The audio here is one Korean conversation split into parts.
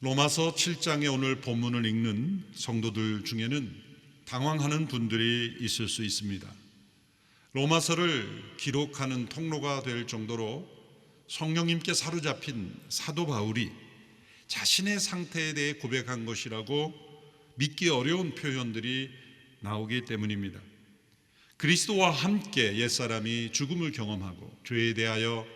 로마서 7장의 오늘 본문을 읽는 성도들 중에는 당황하는 분들이 있을 수 있습니다. 로마서를 기록하는 통로가 될 정도로 성령님께 사로잡힌 사도 바울이 자신의 상태에 대해 고백한 것이라고 믿기 어려운 표현들이 나오기 때문입니다. 그리스도와 함께 옛사람이 죽음을 경험하고 죄에 대하여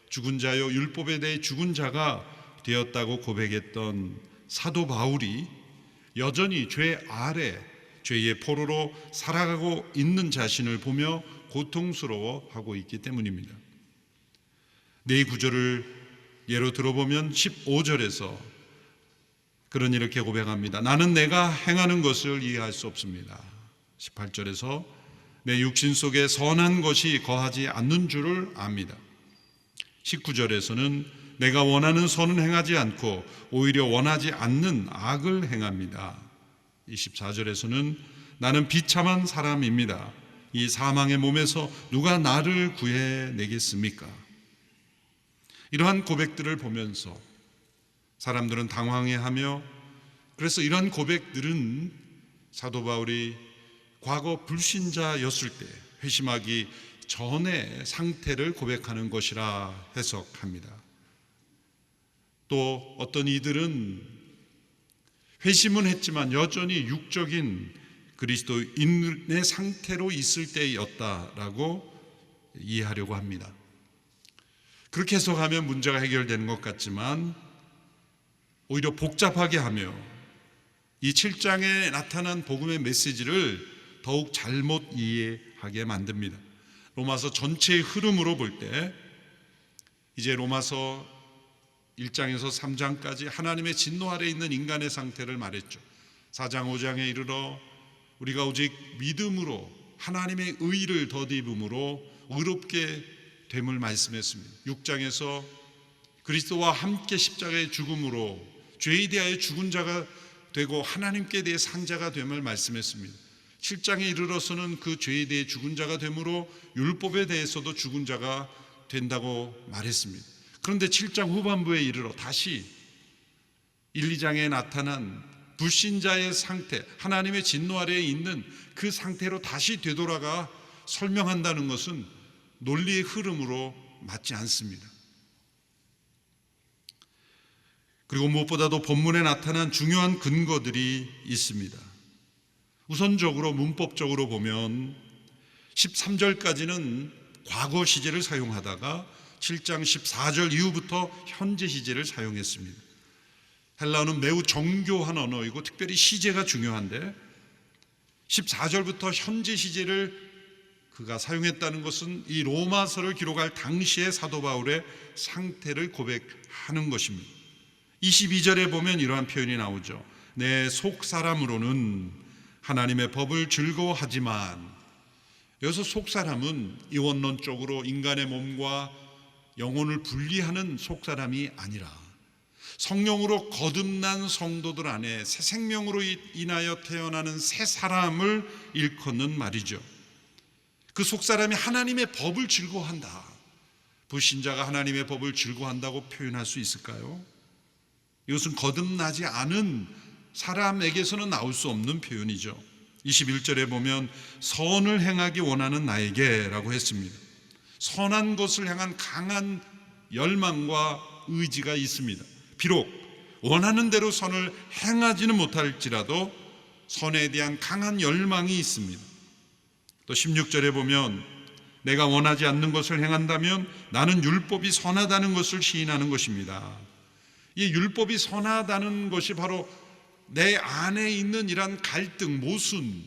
죽은 자요 율법에 대해 죽은 자가 되었다고 고백했던 사도 바울이 여전히 죄 아래 죄의 포로로 살아가고 있는 자신을 보며 고통스러워하고 있기 때문입니다. 네 구절을 예로 들어보면 15절에서 그는 이렇게 고백합니다. 나는 내가 행하는 것을 이해할 수 없습니다. 18절에서 내 육신 속에 선한 것이 거하지 않는 줄을 압니다. 19절에서는 내가 원하는 선은 행하지 않고 오히려 원하지 않는 악을 행합니다. 24절에서는 나는 비참한 사람입니다. 이 사망의 몸에서 누가 나를 구해내겠습니까? 이러한 고백들을 보면서 사람들은 당황해하며, 그래서 이러한 고백들은 사도 바울이 과거 불신자였을 때 회심하기 전의 상태를 고백하는 것이라 해석합니다. 또 어떤 이들은 회심은 했지만 여전히 육적인 그리스도인의 상태로 있을 때였다라고 이해하려고 합니다. 그렇게 해석하면 문제가 해결되는 것 같지만 오히려 복잡하게 하며 이 7장에 나타난 복음의 메시지를 더욱 잘못 이해하게 만듭니다. 로마서 전체의 흐름으로 볼 때 이제 로마서 1장에서 3장까지 하나님의 진노 아래 있는 인간의 상태를 말했죠. 4장 5장에 이르러 우리가 오직 믿음으로 하나님의 의를 덧입음으로 의롭게 됨을 말씀했습니다. 6장에서 그리스도와 함께 십자가의 죽음으로 죄에 대하여 죽은 자가 되고 하나님께 대해 산 자가 됨을 말씀했습니다. 7장에 이르러서는 그 죄에 대해 죽은 자가 됨으로 율법에 대해서도 죽은 자가 된다고 말했습니다. 그런데 7장 후반부에 이르러 다시 1, 2장에 나타난 불신자의 상태, 하나님의 진노 아래에 있는 그 상태로 다시 되돌아가 설명한다는 것은 논리의 흐름으로 맞지 않습니다. 그리고 무엇보다도 본문에 나타난 중요한 근거들이 있습니다. 우선적으로 문법적으로 보면 13절까지는 과거 시제를 사용하다가 7장 14절 이후부터 현재 시제를 사용했습니다. 헬라어는 매우 정교한 언어이고 특별히 시제가 중요한데 14절부터 현재 시제를 그가 사용했다는 것은 이 로마서를 기록할 당시의 사도 바울의 상태를 고백하는 것입니다. 22절에 보면 이러한 표현이 나오죠. 내 속사람으로는 하나님의 법을 즐거워하지만, 여기서 속사람은 이원론적으로 인간의 몸과 영혼을 분리하는 속사람이 아니라 성령으로 거듭난 성도들 안에 새 생명으로 인하여 태어나는 새 사람을 일컫는 말이죠. 그 속사람이 하나님의 법을 즐거워한다. 불신자가 하나님의 법을 즐거워한다고 표현할 수 있을까요? 이것은 거듭나지 않은 사람에게서는 나올 수 없는 표현이죠. 21절에 보면 선을 행하기 원하는 나에게 라고 했습니다. 선한 것을 향한 강한 열망과 의지가 있습니다. 비록 원하는 대로 선을 행하지는 못할지라도 선에 대한 강한 열망이 있습니다. 또 16절에 보면 내가 원하지 않는 것을 행한다면 나는 율법이 선하다는 것을 시인하는 것입니다. 이 율법이 선하다는 것이 바로 내 안에 있는 이러한 갈등, 모순,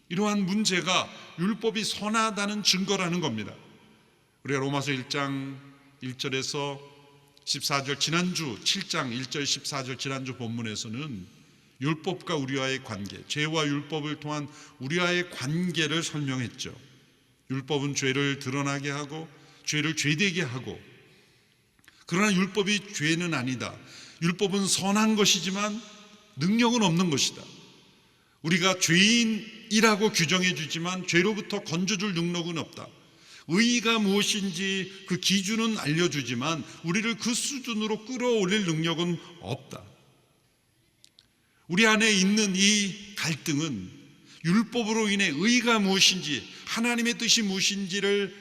이러한 문제가 율법이 선하다는 증거라는 겁니다. 우리가 로마서 1장 1절에서 14절 지난주 7장 1절 14절 지난주 본문에서는 율법과 우리와의 관계, 죄와 율법을 통한 우리와의 관계를 설명했죠. 율법은 죄를 드러나게 하고 죄를 죄되게 하고, 그러나 율법이 죄는 아니다. 율법은 선한 것이지만 능력은 없는 것이다. 우리가 죄인이라고 규정해 주지만 죄로부터 건져줄 능력은 없다. 의의가 무엇인지 그 기준은 알려주지만 우리를 그 수준으로 끌어올릴 능력은 없다. 우리 안에 있는 이 갈등은 율법으로 인해 의가 무엇인지, 하나님의 뜻이 무엇인지를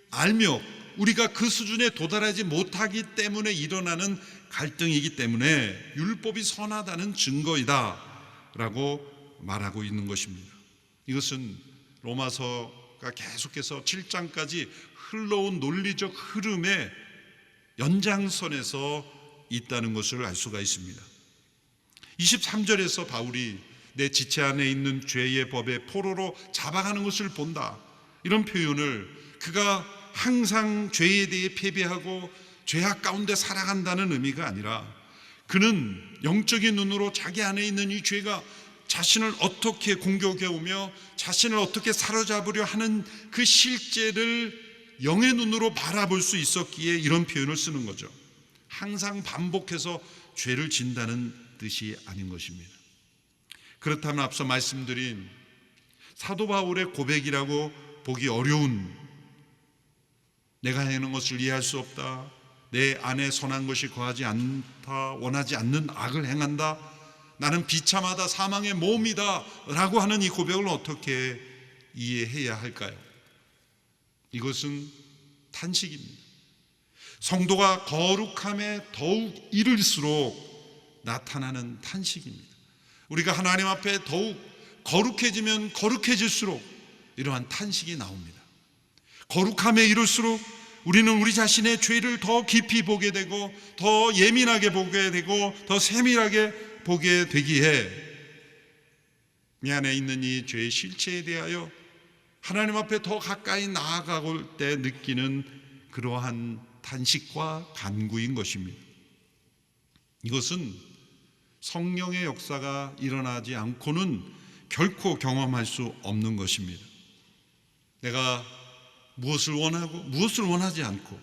알며 우리가 그 수준에 도달하지 못하기 때문에 일어나는 갈등이기 때문에 율법이 선하다는 증거이다 라고 말하고 있는 것입니다. 이것은 로마서가 계속해서 7장까지 흘러온 논리적 흐름의 연장선에서 있다는 것을 알 수가 있습니다. 23절에서 바울이 내 지체 안에 있는 죄의 법에 포로로 잡아가는 것을 본다, 이런 표현을 그가 항상 죄에 대해 패배하고 죄악 가운데 살아간다는 의미가 아니라 그는 영적인 눈으로 자기 안에 있는 이 죄가 자신을 어떻게 공격해오며 자신을 어떻게 사로잡으려 하는 그 실제를 영의 눈으로 바라볼 수 있었기에 이런 표현을 쓰는 거죠. 항상 반복해서 죄를 진다는 뜻이 아닌 것입니다. 그렇다면 앞서 말씀드린 사도 바울의 고백이라고 보기 어려운, 내가 행하는 것을 이해할 수 없다, 내 안에 선한 것이 거하지 않다, 원하지 않는 악을 행한다, 나는 비참하다, 사망의 몸이다 라고 하는 이 고백을 어떻게 이해해야 할까요? 이것은 탄식입니다. 성도가 거룩함에 더욱 이를수록 나타나는 탄식입니다. 우리가 하나님 앞에 더욱 거룩해지면 거룩해질수록 이러한 탄식이 나옵니다. 거룩함에 이를수록 우리는 우리 자신의 죄를 더 깊이 보게 되고 더 예민하게 보게 되고 더 세밀하게 보게 되기에 내 안에 있는 이 죄의 실체에 대하여 하나님 앞에 더 가까이 나아갈 때 느끼는 그러한 탄식과 간구인 것입니다. 이것은 성령의 역사가 일어나지 않고는 결코 경험할 수 없는 것입니다. 내가 무엇을 원하고 무엇을 원하지 않고,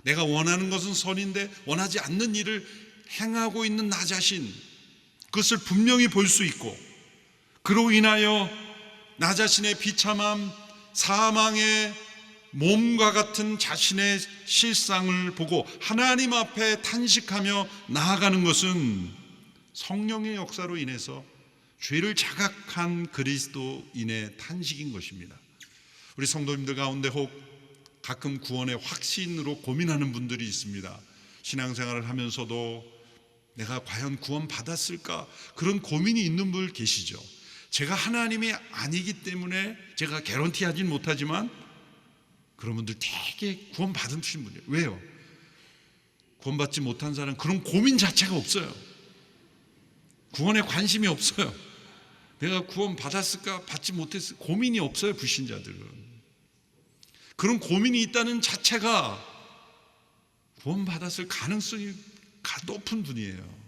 내가 원하는 것은 선인데 원하지 않는 일을 행하고 있는 나 자신, 그것을 분명히 볼 수 있고, 그로 인하여 나 자신의 비참함, 사망의 몸과 같은 자신의 실상을 보고 하나님 앞에 탄식하며 나아가는 것은 성령의 역사로 인해서 죄를 자각한 그리스도인의 탄식인 것입니다. 우리 성도님들 가운데 혹 가끔 구원의 확신으로 고민하는 분들이 있습니다. 신앙생활을 하면서도 내가 과연 구원 받았을까, 그런 고민이 있는 분 계시죠. 제가 하나님이 아니기 때문에 제가 개런티하진 못하지만 그런 분들 되게 구원 받으신 분이에요. 왜요? 구원받지 못한 사람은 그런 고민 자체가 없어요. 구원에 관심이 없어요. 내가 구원 받았을까 받지 못했을까 고민이 없어요. 불신자들은 그런 고민이 있다는 자체가 구원받았을 가능성이 높은 분이에요.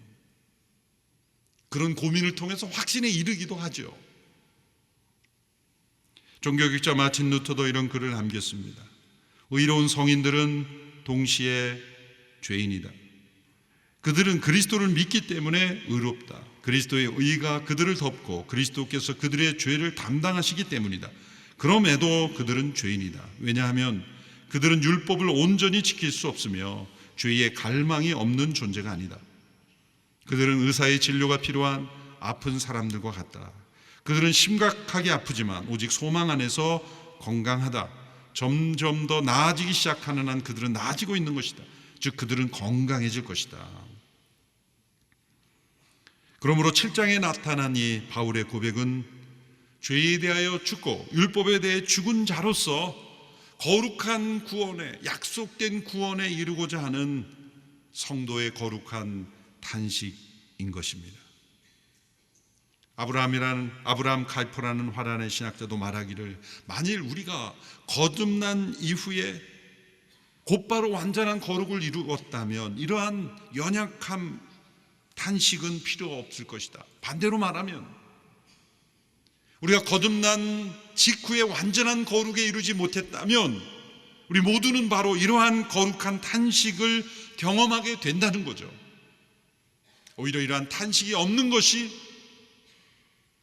그런 고민을 통해서 확신에 이르기도 하죠. 종교학자 마틴 루터도 이런 글을 남겼습니다. 의로운 성인들은 동시에 죄인이다. 그들은 그리스도를 믿기 때문에 의롭다. 그리스도의 의가 그들을 덮고 그리스도께서 그들의 죄를 담당하시기 때문이다. 그럼에도 그들은 죄인이다. 왜냐하면 그들은 율법을 온전히 지킬 수 없으며 죄의 갈망이 없는 존재가 아니다. 그들은 의사의 진료가 필요한 아픈 사람들과 같다. 그들은 심각하게 아프지만 오직 소망 안에서 건강하다. 점점 더 나아지기 시작하는 한 그들은 나아지고 있는 것이다. 즉 그들은 건강해질 것이다. 그러므로 7장에 나타난 이 바울의 고백은 죄에 대하여 죽고 율법에 대해 죽은 자로서 거룩한 구원에, 약속된 구원에 이르고자 하는 성도의 거룩한 탄식인 것입니다. 아브라함 칼퍼라는 화란의 신학자도 말하기를, 만일 우리가 거듭난 이후에 곧바로 완전한 거룩을 이루었다면 이러한 연약함, 탄식은 필요 없을 것이다. 반대로 말하면 우리가 거듭난 직후에 완전한 거룩에 이르지 못했다면 우리 모두는 바로 이러한 거룩한 탄식을 경험하게 된다는 거죠. 오히려 이러한 탄식이 없는 것이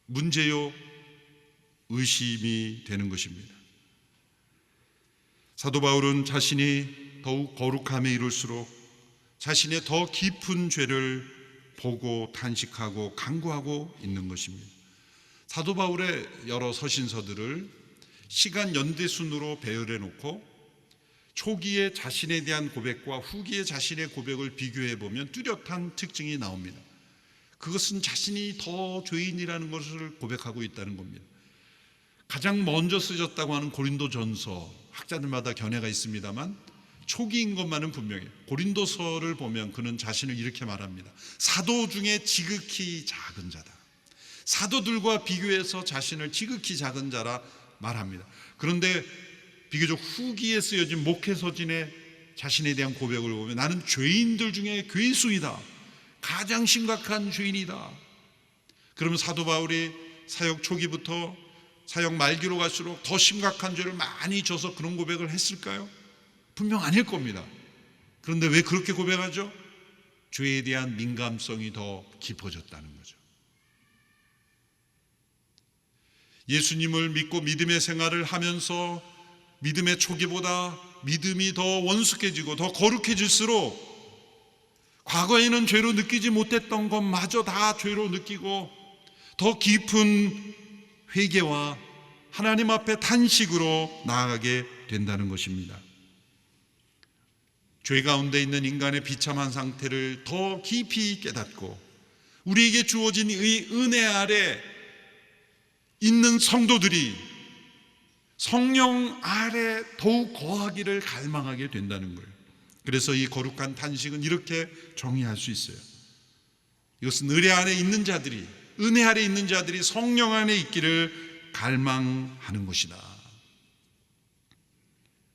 문제요, 의심이 되는 것입니다. 사도 바울은 자신이 더욱 거룩함에 이를수록 자신의 더 깊은 죄를 보고 탄식하고 간구하고 있는 것입니다. 사도 바울의 여러 서신서들을 시간 연대순으로 배열해 놓고 초기의 자신에 대한 고백과 후기의 자신의 고백을 비교해 보면 뚜렷한 특징이 나옵니다. 그것은 자신이 더 죄인이라는 것을 고백하고 있다는 겁니다. 가장 먼저 쓰셨다고 하는 고린도전서, 학자들마다 견해가 있습니다만 초기인 것만은 분명해요. 고린도서를 보면 그는 자신을 이렇게 말합니다. 사도 중에 지극히 작은 자다. 사도들과 비교해서 자신을 지극히 작은 자라 말합니다. 그런데 비교적 후기에 쓰여진 목회서진의 자신에 대한 고백을 보면 나는 죄인들 중에 괴수이다. 가장 심각한 죄인이다. 그러면 사도 바울이 사역 초기부터 사역 말기로 갈수록 더 심각한 죄를 많이 져서 그런 고백을 했을까요? 분명 아닐 겁니다. 그런데 왜 그렇게 고백하죠? 죄에 대한 민감성이 더 깊어졌다는 거죠. 예수님을 믿고 믿음의 생활을 하면서 믿음의 초기보다 믿음이 더 원숙해지고 더 거룩해질수록 과거에는 죄로 느끼지 못했던 것마저 다 죄로 느끼고 더 깊은 회개와 하나님 앞에 탄식으로 나아가게 된다는 것입니다. 죄 가운데 있는 인간의 비참한 상태를 더 깊이 깨닫고 우리에게 주어진 이 은혜 아래 있는 성도들이 성령 아래 더욱 거하기를 갈망하게 된다는 거예요. 그래서 이 거룩한 탄식은 이렇게 정의할 수 있어요. 이것은 은혜 아래 있는 자들이 성령 안에 있기를 갈망하는 것이다.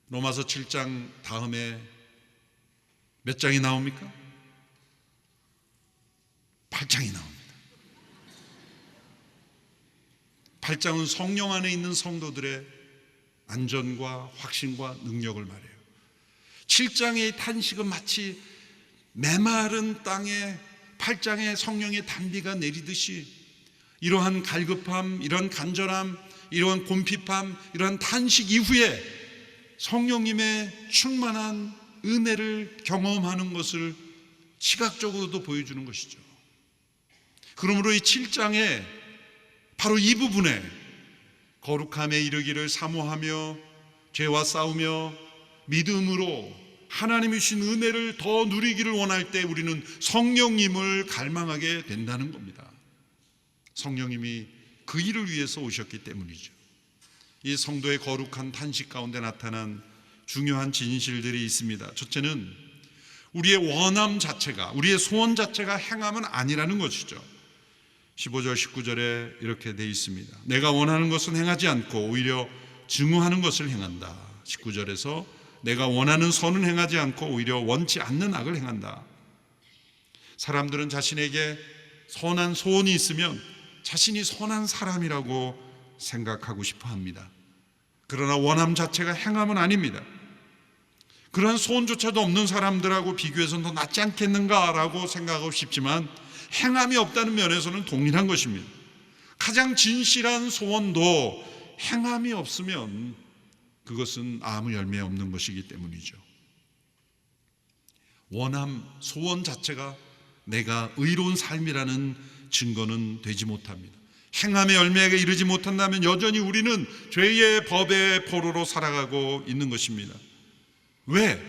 로마서 7장 다음에 몇 장이 나옵니까? 8장이 나옵니다. 8장은 성령 안에 있는 성도들의 안전과 확신과 능력을 말해요. 7장의 탄식은 마치 메마른 땅에 8장의 성령의 단비가 내리듯이 이러한 갈급함, 이러한 간절함, 이러한 곰핍함, 이러한 탄식 이후에 성령님의 충만한 은혜를 경험하는 것을 시각적으로도 보여주는 것이죠. 그러므로 이 7장에 바로 이 부분에 거룩함에 이르기를 사모하며 죄와 싸우며 믿음으로 하나님이 주신 은혜를 더 누리기를 원할 때 우리는 성령님을 갈망하게 된다는 겁니다. 성령님이 그 일을 위해서 오셨기 때문이죠. 이 성도의 거룩한 탄식 가운데 나타난 중요한 진실들이 있습니다. 첫째는 우리의 원함 자체가, 우리의 소원 자체가 행함은 아니라는 것이죠. 15절 19절에 이렇게 되어 있습니다. 내가 원하는 것은 행하지 않고 오히려 증오하는 것을 행한다. 19절에서 내가 원하는 선은 행하지 않고 오히려 원치 않는 악을 행한다. 사람들은 자신에게 선한 소원이 있으면 자신이 선한 사람이라고 생각하고 싶어 합니다. 그러나 원함 자체가 행함은 아닙니다. 그러한 소원조차도 없는 사람들하고 비교해서는 더 낫지 않겠는가라고 생각하고 싶지만 행함이 없다는 면에서는 동일한 것입니다. 가장 진실한 소원도 행함이 없으면 그것은 아무 열매 없는 것이기 때문이죠. 원함, 소원 자체가 내가 의로운 삶이라는 증거는 되지 못합니다. 행함의 열매에 이르지 못한다면 여전히 우리는 죄의 법의 포로로 살아가고 있는 것입니다. 왜?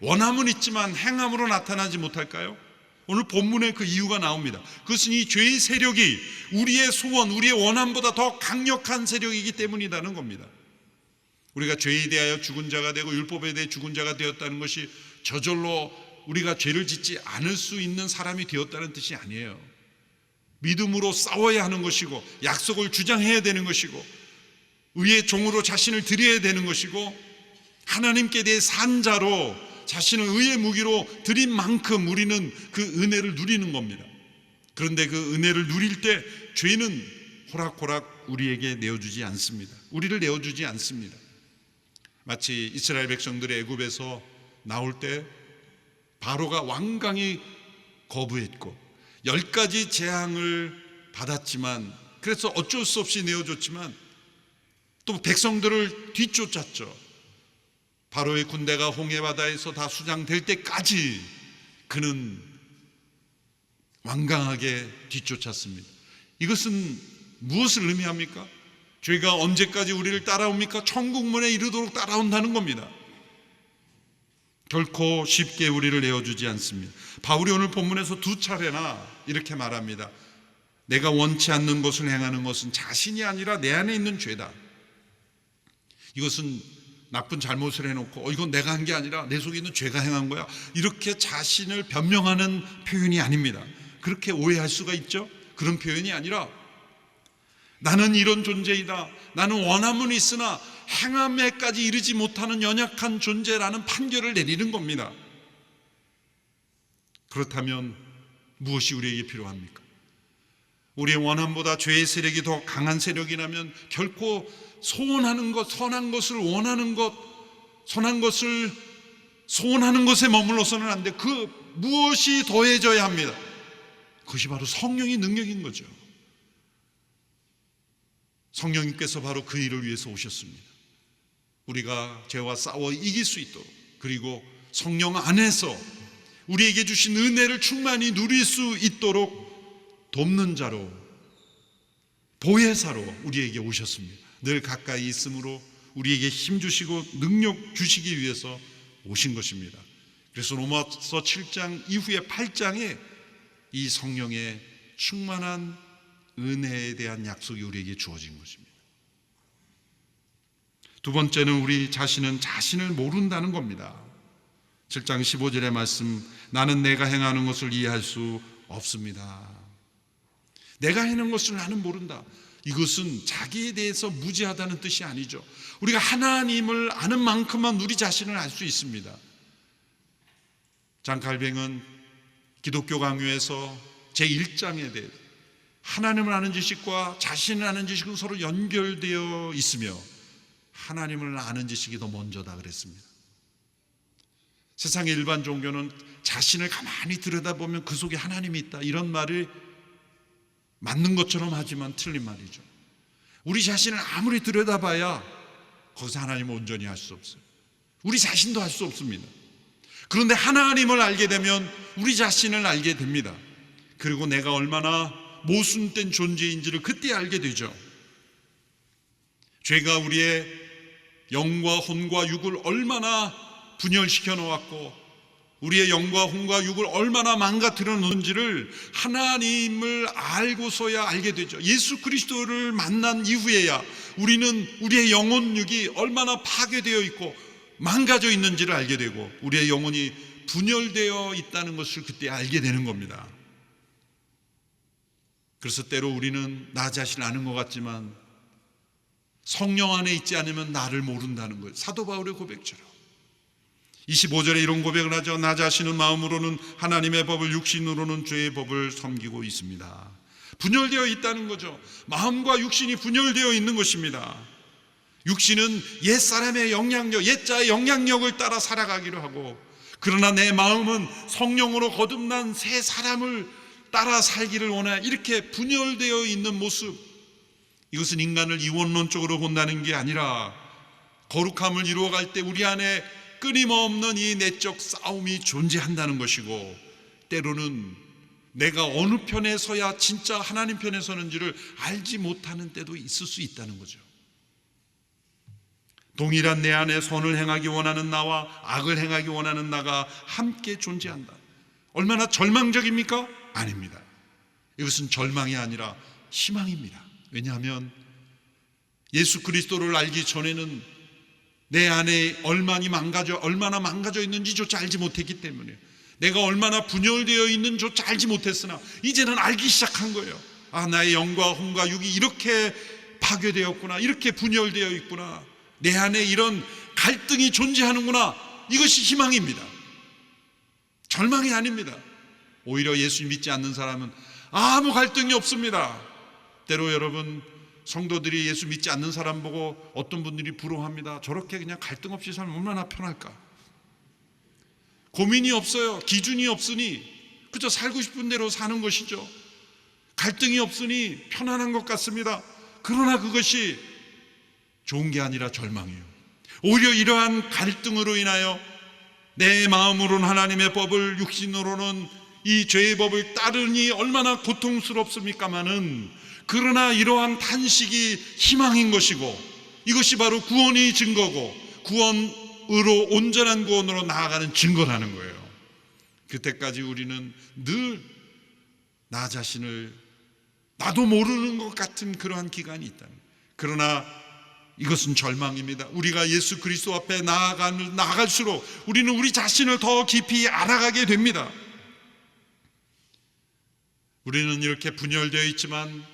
원함은 있지만 행함으로 나타나지 못할까요? 오늘 본문에 그 이유가 나옵니다. 그것은 이 죄의 세력이 우리의 소원, 우리의 원함보다 더 강력한 세력이기 때문이라는 겁니다. 우리가 죄에 대하여 죽은 자가 되고 율법에 대해 죽은 자가 되었다는 것이 저절로 우리가 죄를 짓지 않을 수 있는 사람이 되었다는 뜻이 아니에요. 믿음으로 싸워야 하는 것이고 약속을 주장해야 되는 것이고 의의 종으로 자신을 드려야 되는 것이고 하나님께 대해 산 자로 자신을 의의 무기로 드린 만큼 우리는 그 은혜를 누리는 겁니다. 그런데 그 은혜를 누릴 때 죄는 호락호락 우리에게 내어주지 않습니다. 우리를 내어주지 않습니다. 마치 이스라엘 백성들이 애굽에서 나올 때 바로가 완강히 거부했고 10가지 재앙을 받았지만 그래서 어쩔 수 없이 내어줬지만 또 백성들을 뒤쫓았죠. 바로의 군대가 홍해 바다에서 다 수장될 때까지 그는 완강하게 뒤쫓았습니다. 이것은 무엇을 의미합니까? 죄가 언제까지 우리를 따라옵니까? 천국문에 이르도록 따라온다는 겁니다. 결코 쉽게 우리를 내어주지 않습니다. 바울이 오늘 본문에서 2차례나 이렇게 말합니다. 내가 원치 않는 것을 행하는 것은 자신이 아니라 내 안에 있는 죄다. 이것은 나쁜 잘못을 해놓고 이건 내가 한 게 아니라 내 속에 있는 죄가 행한 거야, 이렇게 자신을 변명하는 표현이 아닙니다. 그렇게 오해할 수가 있죠. 그런 표현이 아니라 나는 이런 존재이다, 나는 원함은 있으나 행함에까지 이르지 못하는 연약한 존재라는 판결을 내리는 겁니다. 그렇다면 무엇이 우리에게 필요합니까? 우리의 원함보다 죄의 세력이 더 강한 세력이라면 결코 소원하는 것, 선한 것을 원하는 것, 선한 것을 소원하는 것에 머물러서는 안 돼. 그 무엇이 더해져야 합니다. 그것이 바로 성령의 능력인 거죠. 성령님께서 바로 그 일을 위해서 오셨습니다. 우리가 죄와 싸워 이길 수 있도록, 그리고 성령 안에서 우리에게 주신 은혜를 충만히 누릴 수 있도록 돕는 자로, 보혜사로 우리에게 오셨습니다. 늘 가까이 있으므로 우리에게 힘 주시고 능력 주시기 위해서 오신 것입니다. 그래서 로마서 7장 이후에 8장에 이 성령의 충만한 은혜에 대한 약속이 우리에게 주어진 것입니다. 두 번째는 우리 자신은 자신을 모른다는 겁니다. 7장 15절의 말씀, 나는 내가 행하는 것을 이해할 수 없습니다. 내가 행하는 것을 나는 모른다. 이것은 자기에 대해서 무지하다는 뜻이 아니죠. 우리가 하나님을 아는 만큼만 우리 자신을 알 수 있습니다. 장 칼뱅은 기독교 강요에서 제1장에 대해 하나님을 아는 지식과 자신을 아는 지식은 서로 연결되어 있으며 하나님을 아는 지식이 더 먼저다 그랬습니다. 세상의 일반 종교는 자신을 가만히 들여다보면 그 속에 하나님이 있다, 이런 말을 맞는 것처럼 하지만 틀린 말이죠. 우리 자신을 아무리 들여다봐야 거기서 하나님을 온전히 알 수 없어요. 우리 자신도 알 수 없습니다. 그런데 하나님을 알게 되면 우리 자신을 알게 됩니다. 그리고 내가 얼마나 모순된 존재인지를 그때 알게 되죠. 죄가 우리의 영과 혼과 육을 얼마나 분열시켜 놓았고 우리의 영과 혼과 육을 얼마나 망가뜨려 놓은지를 하나님을 알고서야 알게 되죠. 예수 그리스도를 만난 이후에야 우리는 우리의 영혼 육이 얼마나 파괴되어 있고 망가져 있는지를 알게 되고 우리의 영혼이 분열되어 있다는 것을 그때 알게 되는 겁니다. 그래서 때로 우리는 나 자신을 아는 것 같지만 성령 안에 있지 않으면 나를 모른다는 거예요. 사도 바울의 고백처럼 25절에 이런 고백을 하죠. 나 자신은 마음으로는 하나님의 법을, 육신으로는 죄의 법을 섬기고 있습니다. 분열되어 있다는 거죠. 마음과 육신이 분열되어 있는 것입니다. 육신은 옛사람의 영향력, 옛자의 영향력을 따라 살아가기로 하고, 그러나 내 마음은 성령으로 거듭난 새 사람을 따라 살기를 원해. 이렇게 분열되어 있는 모습, 이것은 인간을 이원론적으로 본다는 게 아니라 거룩함을 이루어갈 때 우리 안에 끊임없는 이 내적 싸움이 존재한다는 것이고, 때로는 내가 어느 편에 서야 진짜 하나님 편에 서는지를 알지 못하는 때도 있을 수 있다는 거죠. 동일한 내 안에 선을 행하기 원하는 나와 악을 행하기 원하는 나가 함께 존재한다. 얼마나 절망적입니까? 아닙니다. 이것은 절망이 아니라 희망입니다. 왜냐하면 예수 그리스도를 알기 전에는 내 안에 얼마나 망가져 있는지조차 알지 못했기 때문에, 내가 얼마나 분열되어 있는지조차 알지 못했으나 이제는 알기 시작한 거예요. 아, 나의 영과 혼과 육이 이렇게 파괴되었구나, 이렇게 분열되어 있구나, 내 안에 이런 갈등이 존재하는구나. 이것이 희망입니다. 절망이 아닙니다. 오히려 예수 믿지 않는 사람은 아무 갈등이 없습니다. 때로 여러분, 성도들이 예수 믿지 않는 사람 보고 어떤 분들이 부러워합니다. 저렇게 그냥 갈등 없이 살면 얼마나 편할까. 고민이 없어요. 기준이 없으니 그저 살고 싶은 대로 사는 것이죠. 갈등이 없으니 편안한 것 같습니다. 그러나 그것이 좋은 게 아니라 절망이에요. 오히려 이러한 갈등으로 인하여 내 마음으로는 하나님의 법을, 육신으로는 이 죄의 법을 따르니 얼마나 고통스럽습니까마는, 그러나 이러한 탄식이 희망인 것이고, 이것이 바로 구원의 증거고 구원으로, 온전한 구원으로 나아가는 증거라는 거예요. 그때까지 우리는 늘 나 자신을 나도 모르는 것 같은 그러한 기간이 있다. 그러나 이것은 절망입니다. 우리가 예수 그리스도 앞에 나아갈수록 우리는 우리 자신을 더 깊이 알아가게 됩니다. 우리는 이렇게 분열되어 있지만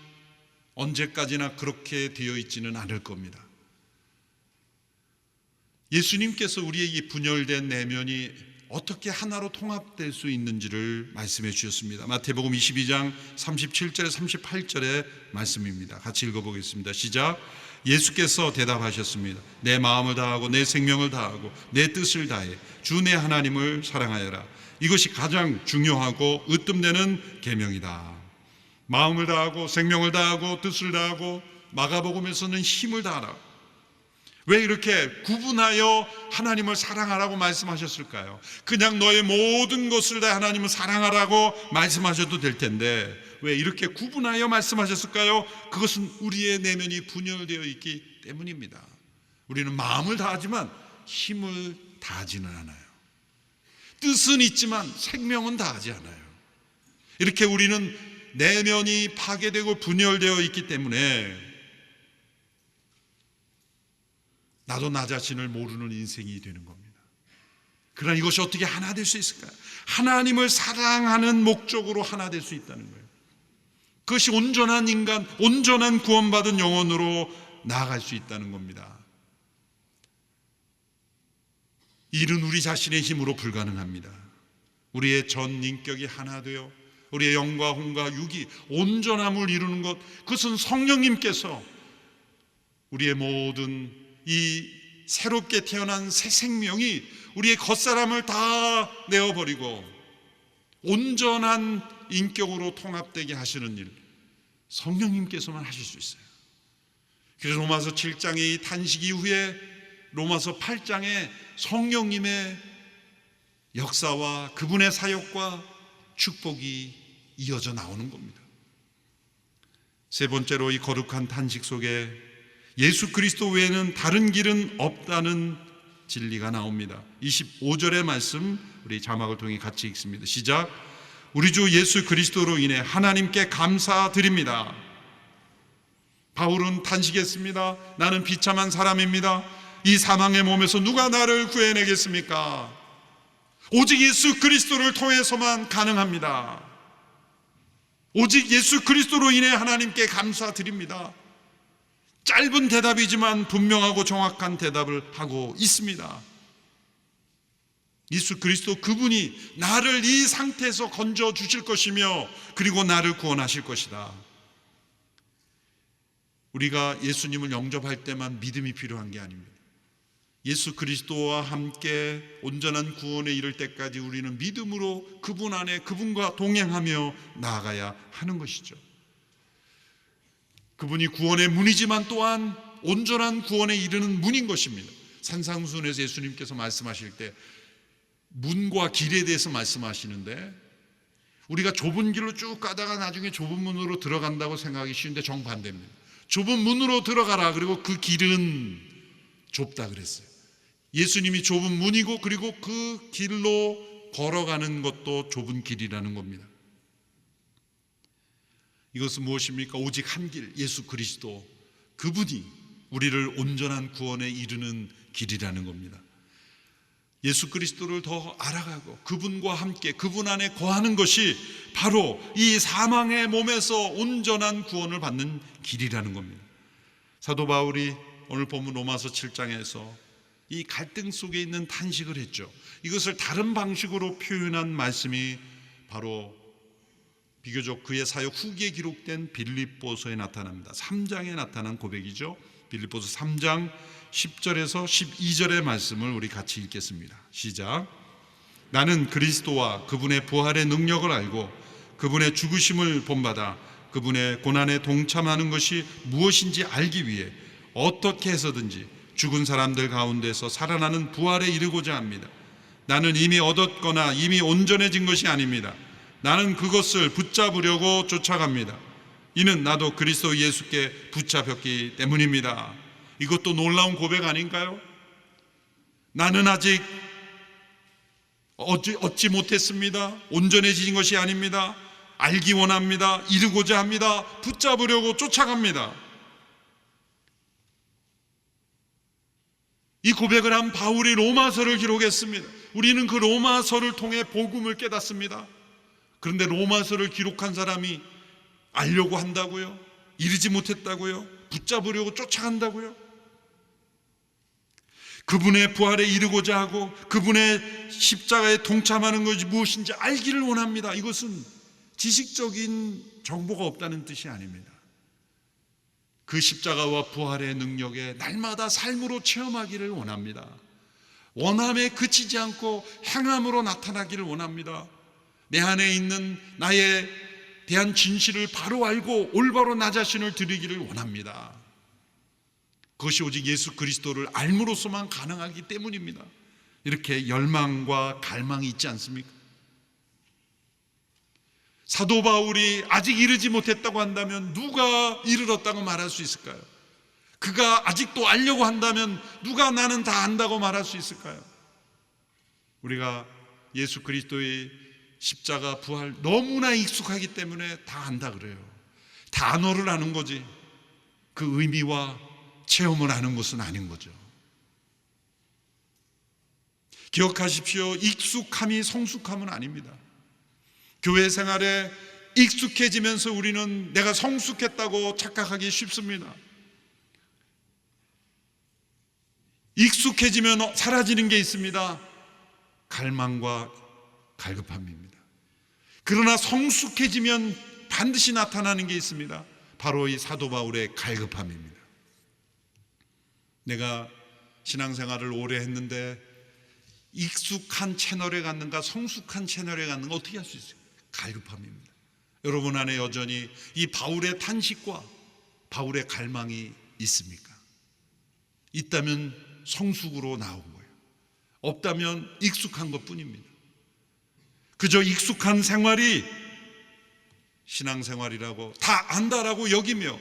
언제까지나 그렇게 되어 있지는 않을 겁니다. 예수님께서 우리의 이 분열된 내면이 어떻게 하나로 통합될 수 있는지를 말씀해 주셨습니다. 마태복음 22장 37절에 38절의 말씀입니다. 같이 읽어보겠습니다. 시작. 예수께서 대답하셨습니다. 내 마음을 다하고 내 생명을 다하고 내 뜻을 다해 주 내 하나님을 사랑하여라. 이것이 가장 중요하고 으뜸되는 계명이다. 마음을 다하고 생명을 다하고 뜻을 다하고, 마가복음에서는 힘을 다하라. 왜 이렇게 구분하여 하나님을 사랑하라고 말씀하셨을까요? 그냥 너의 모든 것을 다 하나님을 사랑하라고 말씀하셔도 될 텐데 왜 이렇게 구분하여 말씀하셨을까요? 그것은 우리의 내면이 분열되어 있기 때문입니다. 우리는 마음을 다하지만 힘을 다하지는 않아요. 뜻은 있지만 생명은 다하지 않아요. 이렇게 우리는 내면이 파괴되고 분열되어 있기 때문에 나도 나 자신을 모르는 인생이 되는 겁니다. 그러나 이것이 어떻게 하나 될 수 있을까요? 하나님을 사랑하는 목적으로 하나 될 수 있다는 거예요. 그것이 온전한 인간, 온전한 구원받은 영혼으로 나아갈 수 있다는 겁니다. 일은 우리 자신의 힘으로 불가능합니다. 우리의 전 인격이 하나 되어 우리의 영과 혼과 육이 온전함을 이루는 것, 그것은 성령님께서 우리의 모든 이 새롭게 태어난 새 생명이 우리의 겉사람을 다 내어버리고 온전한 인격으로 통합되게 하시는 일, 성령님께서만 하실 수 있어요. 그래서 로마서 7장의 이 탄식 이후에 로마서 8장에 성령님의 역사와 그분의 사역과 축복이 이어져 나오는 겁니다. 세 번째로, 이 거룩한 탄식 속에 예수 그리스도 외에는 다른 길은 없다는 진리가 나옵니다. 25절의 말씀 우리 자막을 통해 같이 읽습니다. 시작. 우리 주 예수 그리스도로 인해 하나님께 감사드립니다. 바울은 탄식했습니다. 나는 비참한 사람입니다. 이 사망의 몸에서 누가 나를 구해내겠습니까? 오직 예수 그리스도를 통해서만 가능합니다. 오직 예수 그리스도로 인해 하나님께 감사드립니다. 짧은 대답이지만 분명하고 정확한 대답을 하고 있습니다. 예수 그리스도, 그분이 나를 이 상태에서 건져 주실 것이며 그리고 나를 구원하실 것이다. 우리가 예수님을 영접할 때만 믿음이 필요한 게 아닙니다. 예수 그리스도와 함께 온전한 구원에 이를 때까지 우리는 믿음으로 그분 안에 그분과 동행하며 나아가야 하는 것이죠. 그분이 구원의 문이지만 또한 온전한 구원에 이르는 문인 것입니다. 산상수훈에서 예수님께서 말씀하실 때 문과 길에 대해서 말씀하시는데, 우리가 좁은 길로 쭉 가다가 나중에 좁은 문으로 들어간다고 생각하기 쉬운데 정반대입니다. 좁은 문으로 들어가라, 그리고 그 길은 좁다 그랬어요. 예수님이 좁은 문이고 그리고 그 길로 걸어가는 것도 좁은 길이라는 겁니다. 이것은 무엇입니까? 오직 한 길, 예수 그리스도, 그분이 우리를 온전한 구원에 이르는 길이라는 겁니다. 예수 그리스도를 더 알아가고 그분과 함께 그분 안에 거하는 것이 바로 이 사망의 몸에서 온전한 구원을 받는 길이라는 겁니다. 사도 바울이 오늘 본문 로마서 7장에서 이 갈등 속에 있는 탄식을 했죠. 이것을 다른 방식으로 표현한 말씀이 바로 비교적 그의 사역 후기에 기록된 빌립보서에 나타납니다. 3장에 나타난 고백이죠. 빌립보서 3장 10절에서 12절의 말씀을 우리 같이 읽겠습니다. 시작. 나는 그리스도와 그분의 부활의 능력을 알고 그분의 죽으심을 본받아 그분의 고난에 동참하는 것이 무엇인지 알기 위해 어떻게 해서든지 죽은 사람들 가운데서 살아나는 부활에 이르고자 합니다. 나는 이미 얻었거나 이미 온전해진 것이 아닙니다. 나는 그것을 붙잡으려고 쫓아갑니다. 이는 나도 그리스도 예수께 붙잡혔기 때문입니다. 이것도 놀라운 고백 아닌가요? 나는 아직 얻지 못했습니다. 온전해진 것이 아닙니다. 알기 원합니다. 이루고자 합니다. 붙잡으려고 쫓아갑니다. 이 고백을 한 바울이 로마서를 기록했습니다. 우리는 그 로마서를 통해 복음을 깨닫습니다. 그런데 로마서를 기록한 사람이 알려고 한다고요? 이르지 못했다고요? 붙잡으려고 쫓아간다고요? 그분의 부활에 이르고자 하고 그분의 십자가에 동참하는 것이 무엇인지 알기를 원합니다. 이것은 지식적인 정보가 없다는 뜻이 아닙니다. 그 십자가와 부활의 능력에 날마다 삶으로 체험하기를 원합니다. 원함에 그치지 않고 행함으로 나타나기를 원합니다. 내 안에 있는 나에 대한 진실을 바로 알고 올바로 나 자신을 드리기를 원합니다. 그것이 오직 예수 그리스도를 알므로서만 가능하기 때문입니다. 이렇게 열망과 갈망이 있지 않습니까? 사도 바울이 아직 이르지 못했다고 한다면 누가 이르렀다고 말할 수 있을까요? 그가 아직도 알려고 한다면 누가 나는 다 안다고 말할 수 있을까요? 우리가 예수 그리스도의 십자가 부활 너무나 익숙하기 때문에 다 안다 그래요. 단어를 아는 거지 그 의미와 체험을 아는 것은 아닌 거죠. 기억하십시오. 익숙함이 성숙함은 아닙니다. 교회 생활에 익숙해지면서 우리는 내가 성숙했다고 착각하기 쉽습니다. 익숙해지면 사라지는 게 있습니다. 갈망과 갈급함입니다. 그러나 성숙해지면 반드시 나타나는 게 있습니다. 바로 이 사도 바울의 갈급함입니다. 내가 신앙생활을 오래 했는데 익숙한 채널에 갔는가 성숙한 채널에 갔는가 어떻게 할 수 있어요? 갈급함입니다. 여러분 안에 여전히 이 바울의 탄식과 바울의 갈망이 있습니까? 있다면 성숙으로 나온 거예요. 없다면 익숙한 것뿐입니다. 그저 익숙한 생활이 신앙생활이라고 다 안다라고 여기며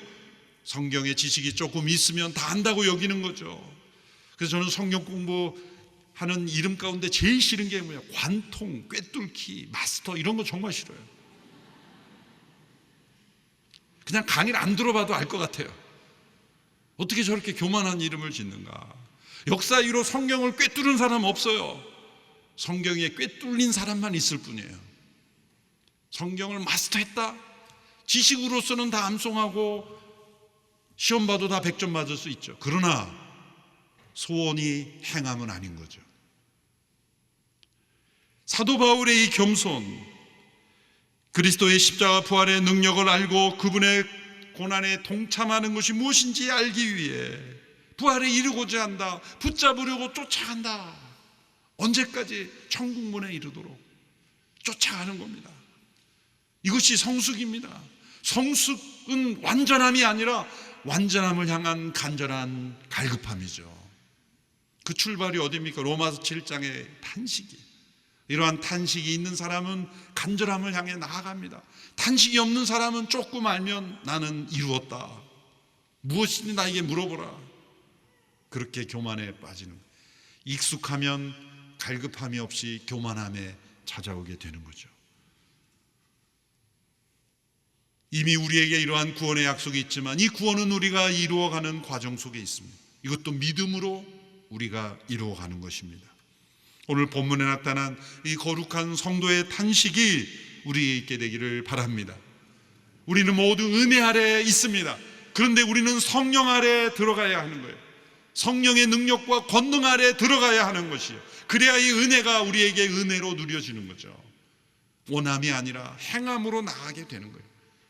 성경의 지식이 조금 있으면 다 안다고 여기는 거죠. 그래서 저는 성경 공부하는 이름 가운데 제일 싫은 게 뭐예요? 관통, 꿰뚫기, 마스터 이런 거 정말 싫어요. 그냥 강의를 안 들어봐도 알 것 같아요. 어떻게 저렇게 교만한 이름을 짓는가? 역사 이후로 성경을 꿰뚫은 사람 없어요. 성경에 꿰뚫린 사람만 있을 뿐이에요. 성경을 마스터했다. 지식으로서는 다 암송하고 시험 봐도 다 100점 맞을 수 있죠. 그러나 소원이 행함은 아닌 거죠. 사도 바울의 이 겸손, 그리스도의 십자가 부활의 능력을 알고 그분의 고난에 동참하는 것이 무엇인지 알기 위해 부활에 이르고자 한다. 붙잡으려고 쫓아간다. 언제까지? 천국문에 이르도록 쫓아가는 겁니다. 이것이 성숙입니다. 성숙은 완전함이 아니라 완전함을 향한 간절한 갈급함이죠. 그 출발이 어디입니까? 로마서 7장의 탄식이. 이러한 탄식이 있는 사람은 간절함을 향해 나아갑니다. 탄식이 없는 사람은 조금 알면 나는 이루었다. 무엇이니 나에게 물어보라. 그렇게 교만에 빠지는 거예요. 익숙하면 갈급함이 없이 교만함에 찾아오게 되는 거죠. 이미 우리에게 이러한 구원의 약속이 있지만 이 구원은 우리가 이루어가는 과정 속에 있습니다. 이것도 믿음으로 우리가 이루어가는 것입니다. 오늘 본문에 나타난 이 거룩한 성도의 탄식이 우리에게 있게 되기를 바랍니다. 우리는 모두 은혜 아래에 있습니다. 그런데 우리는 성령 아래에 들어가야 하는 거예요. 성령의 능력과 권능 아래에 들어가야 하는 것이에요. 그래야 이 은혜가 우리에게 은혜로 누려지는 거죠. 원함이 아니라 행함으로 나아가게 되는 거예요.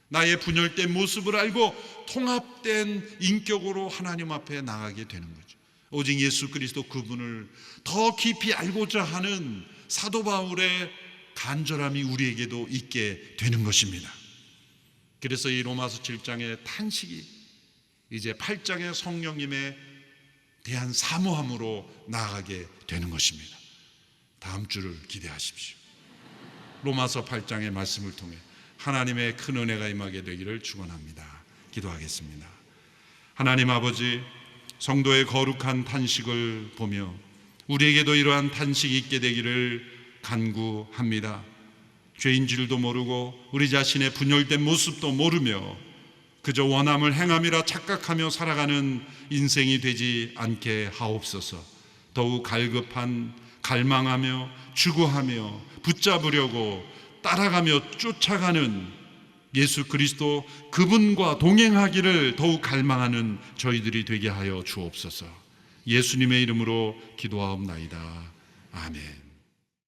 나의 분열된 모습을 알고 통합된 인격으로 하나님 앞에 나가게 되는 거죠. 오직 예수 그리스도 그분을 더 깊이 알고자 하는 사도 바울의 간절함이 우리에게도 있게 되는 것입니다. 그래서 이 로마서 7장의 탄식이 이제 8장의 성령님에 대한 사모함으로 나아가게 되는 것입니다. 다음 주를 기대하십시오. 로마서 8장의 말씀을 통해 하나님의 큰 은혜가 임하게 되기를 축원합니다. 기도하겠습니다. 하나님 아버지, 성도의 거룩한 탄식을 보며 우리에게도 이러한 탄식이 있게 되기를 간구합니다. 죄인 줄도 모르고 우리 자신의 분열된 모습도 모르며 그저 원함을 행함이라 착각하며 살아가는 인생이 되지 않게 하옵소서. 더욱 갈급한 갈망하며 추구하며 붙잡으려고 따라가며 쫓아가는 예수 그리스도 그분과 동행하기를 더욱 갈망하는 저희들이 되게 하여 주옵소서. 예수님의 이름으로 기도하옵나이다. 아멘.